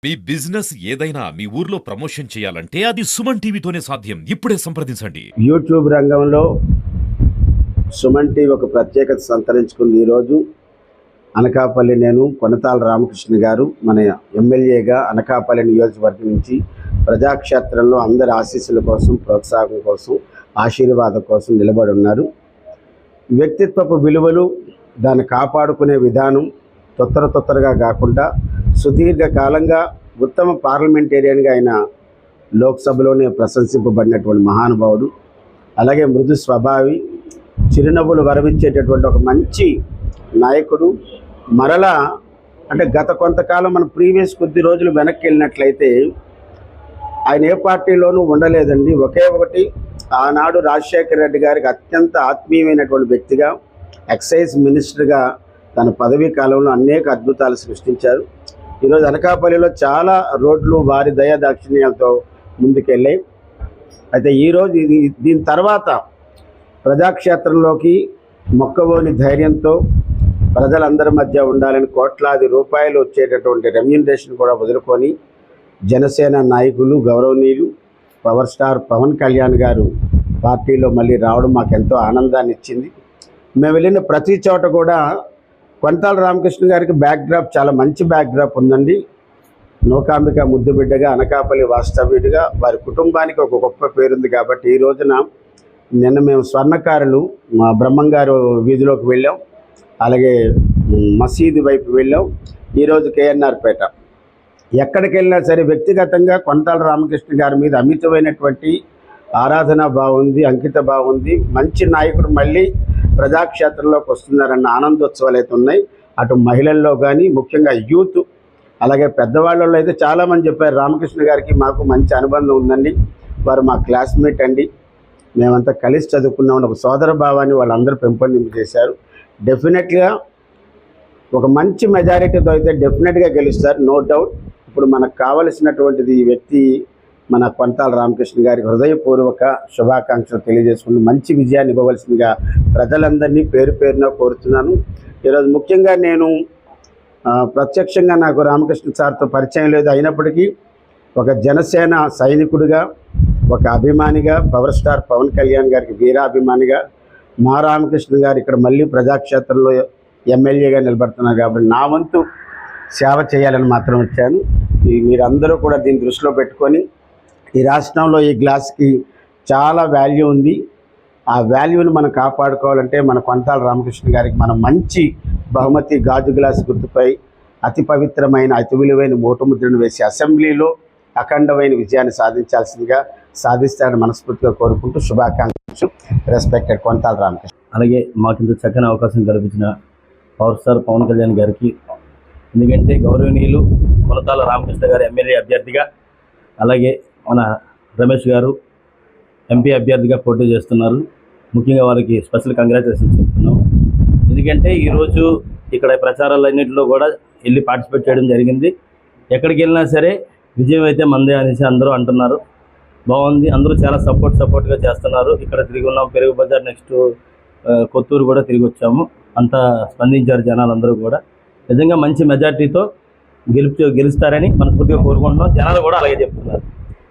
మీ business ఏదైనా మీ ఊర్లో promotion చేయాలంటే అది సుమన్ టీవీతోనే సాధ్యం. ఇప్పుడే సంప్రదించండి. యూట్యూబ్ రంగంలో సుమన్ టీవీ ఒక ప్రత్యేకత సంతరించుకుంది. ఈరోజు అనకాపల్లి నేను కొనతాల రామకృష్ణ గారు మన ఎమ్మెల్యేగా అనకాపల్లి నియోజకవర్గం నుంచి ప్రజాక్షేత్రంలో అందరి ఆశీస్సుల కోసం, ప్రోత్సాహం కోసం, ఆశీర్వాదం కోసం నిలబడి ఉన్నారు. వ్యక్తిత్వపు విలువలు, దాన్ని కాపాడుకునే విధానం తొత్తరగా కాకుండా సుదీర్ఘకాలంగా ఉత్తమ పార్లమెంటేరియన్గా ఆయన లోక్సభలోనే ప్రశంసింపబడినటువంటి మహానుభావుడు. అలాగే మృదు స్వభావి, చిరునవ్వులు వరవించేటటువంటి ఒక మంచి నాయకుడు. మరలా అంటే గత కొంతకాలం మన ప్రీవియస్ కొద్ది రోజులు వెనక్కి వెళ్ళినట్లయితే ఆయన ఏ పార్టీలోనూ ఉండలేదండి. ఒకే ఒకటి, ఆనాడు రాజశేఖర రెడ్డి గారికి అత్యంత ఆత్మీయమైనటువంటి వ్యక్తిగా ఎక్సైజ్ మినిస్టర్గా తన పదవీ కాలంలో అనేక అద్భుతాలు సృష్టించారు. ఈరోజు అనకాపల్లిలో చాలా రోడ్లు వారి దయాదాక్షిణ్యాలతో ముందుకెళ్ళాయి. అయితే ఈరోజు దీని తర్వాత ప్రజాక్షేత్రంలోకి మొక్కవోని ధైర్యంతో ప్రజలందరి మధ్య ఉండాలని కోట్లాది రూపాయలు వచ్చేటటువంటి రెమ్యూనరేషన్ కూడా వదులుకొని జనసేన నాయకులు, గౌరవనీయులు పవర్ స్టార్ పవన్ కళ్యాణ్ గారు పార్టీలో మళ్ళీ రావడం మాకు ఎంతో ఆనందాన్ని ఇచ్చింది. మేము వెళ్ళిన ప్రతి చోట కూడా కొనతాల రామకృష్ణ గారికి బ్యాక్డ్రాప్ చాలా మంచి బ్యాక్డ్రాప్ ఉందండి. నూకాంబిక ముద్దుబిడ్డగా, అనకాపల్లి వాస్తవ్యుడిగా వారి కుటుంబానికి ఒక గొప్ప పేరుంది. కాబట్టి ఈ రోజున నిన్న మేము స్వర్ణకారులు మా బ్రహ్మంగారు వీధిలోకి వెళ్ళాం, అలాగే మసీదు వైపు వెళ్ళాం. ఈరోజు కేఎన్ఆర్ పేట. ఎక్కడికి వెళ్ళినా సరే వ్యక్తిగతంగా కొనతాల రామకృష్ణ గారి మీద అమితమైనటువంటి ఆరాధన బాగుంది, అంకిత బాగుంది. మంచి నాయకుడు మళ్ళీ ప్రజాక్షేత్రంలోకి వస్తున్నారన్న ఆనందోత్సవాలు అయితే ఉన్నాయి. అటు మహిళల్లో కానీ, ముఖ్యంగా యూత్, అలాగే పెద్దవాళ్ళలో అయితే చాలామంది చెప్పారు రామకృష్ణ గారికి మాకు మంచి అనుబంధం ఉందండి, వారు మా క్లాస్మేట్ అండి, మేమంతా కలిసి చదువుకున్నాం, ఒక సోదర భావాన్ని వాళ్ళందరూ పెంపొందింపజేశారు. డెఫినెట్గా ఒక మంచి మెజారిటీతో అయితే డెఫినెట్గా గెలుస్తారు, నో డౌట్. ఇప్పుడు మనకు కావలసినటువంటిది ఈ వ్యక్తి మన కొనతాల రామకృష్ణ గారికి హృదయపూర్వక శుభాకాంక్షలు తెలియజేసుకుంటూ మంచి విజయాన్ని ఇవ్వవలసిందిగా ప్రజలందరినీ పేరు పేరున కోరుతున్నాను. ఈరోజు ముఖ్యంగా నేను ప్రత్యక్షంగా నాకు రామకృష్ణ సార్తో పరిచయం లేదు, అయినప్పటికీ ఒక జనసేన సైనికుడిగా, ఒక అభిమానిగా, పవర్ స్టార్ పవన్ కళ్యాణ్ గారికి వీరాభిమానిగా, మా రామకృష్ణ గారు ఇక్కడ మళ్ళీ ప్రజాక్షేత్రంలో ఎమ్మెల్యేగా నిలబడుతున్నారు కాబట్టి నా వంతు సేవ చేయాలని మాత్రం వచ్చాను. మీరందరూ కూడా దీన్ని దృష్టిలో పెట్టుకొని ఈ రాష్ట్రంలో ఈ గ్లాస్కి చాలా వాల్యూ ఉంది. ఆ వాల్యూని మనం కాపాడుకోవాలంటే మన కొనతాల రామకృష్ణ గారికి మనం మంచి బహుమతి గాజు గ్లాస్ గుర్తుపై అతి పవిత్రమైన, అతి విలువైన ఓటుముద్రను వేసి అసెంబ్లీలో అఖండమైన విజయాన్ని సాధించాల్సిందిగా సాధిస్తారని మనస్ఫూర్తిగా కోరుకుంటూ శుభాకాంక్షలు. రెస్పెక్టెడ్ కొనతాల రామకృష్ణ. అలాగే మాకింత చక్కని అవకాశం కల్పించిన పవర్ స్టార్ పవన్ కళ్యాణ్ గారికి, ఎందుకంటే గౌరవనీయులు కొనతాల రామకృష్ణ గారు ఎమ్మెల్యే అభ్యర్థిగా, అలాగే మన రమేష్ గారు ఎంపీ అభ్యర్థిగా పోటీ చేస్తున్నారు. ముఖ్యంగా వారికి స్పెషల్ కంగ్రాచులేషన్స్ చెప్తున్నాం. ఎందుకంటే ఈరోజు ఇక్కడ ప్రచారాలన్నింటిలో కూడా వెళ్ళి పార్టిసిపేట్ చేయడం జరిగింది. ఎక్కడికి వెళ్ళినా సరే విజయం అయితే మందే అనేసి అందరూ అంటున్నారు. బాగుంది, అందరూ చాలా సపోర్ట్గా చేస్తున్నారు. ఇక్కడ తిరిగి ఉన్నాం, పెరుగు బజార్, నెక్స్ట్ కొత్తూరు కూడా తిరిగి వచ్చాము. అంతా స్పందించారు జనాలందరూ కూడా. నిజంగా మంచి మెజార్టీతో గెలుస్తారని మనస్ఫూర్తిగా కోరుకుంటున్నాం. జనాలు కూడా అలాగే చెప్తున్నారు.